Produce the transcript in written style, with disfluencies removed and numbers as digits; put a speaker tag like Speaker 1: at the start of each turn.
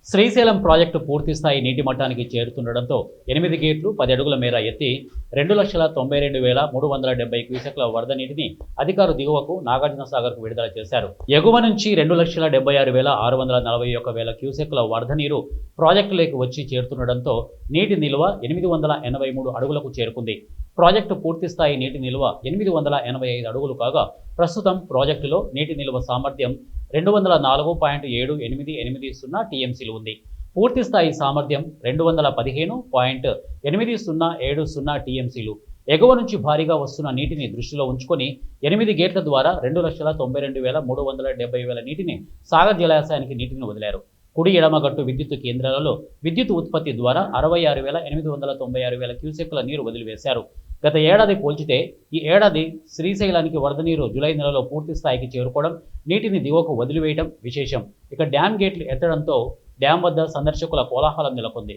Speaker 1: Srisailam project పూర్తిస్థాయి నీటి మట్టానికి చేరుతుండటంతో 8 గేట్లు 10 అడుగుల మేర ఎత్తి 2,92,370 క్యూసెక్ల వరద నీటిని అధికారులు దిగువకు నాగార్జునసాగర్కు విడుదల చేశారు. ఎగువ నుంచి 2,76,641 క్యూసెక్ల వరద నీరు ప్రాజెక్టులోకి వచ్చి చేరుతుండటంతో నీటి నిల్వ 883 అడుగులకు చేరుకుంది. ప్రాజెక్టు పూర్తిస్థాయి నీటి నిల్వ 885 అడుగులు కాగా ప్రస్తుతం ప్రాజెక్టులో నీటి నిల్వ సామర్థ్యం 204.7880 టీఎంసీలు ఉంది. పూర్తిస్థాయి సామర్థ్యం 215.8070 టీఎంసీలు. ఎగువ నుంచి భారీగా వస్తున్న నీటిని దృష్టిలో ఉంచుకొని 8 గేట్ల ద్వారా 2,92,370 నీటిని సాగర్ జలాశయానికి నీటిని వదిలారు. కుడి ఎడమగట్టు విద్యుత్ కేంద్రాలలో విద్యుత్ ఉత్పత్తి ద్వారా 66,896 క్యూసెక్ల నీరు వదిలివేశారు. గత ఏడాది పోల్చితే ఈ ఏడాది శ్రీశైలానికి వరద నీరు జూలై నెలలో పూర్తి స్థాయికి చేరుకోవడం, నీటిని దిగువకు వదిలివేయడం విశేషం. ఇక డ్యాం గేట్లు ఎత్తడంతో డ్యాం వద్ద సందర్శకుల కోలాహలం నెలకొంది.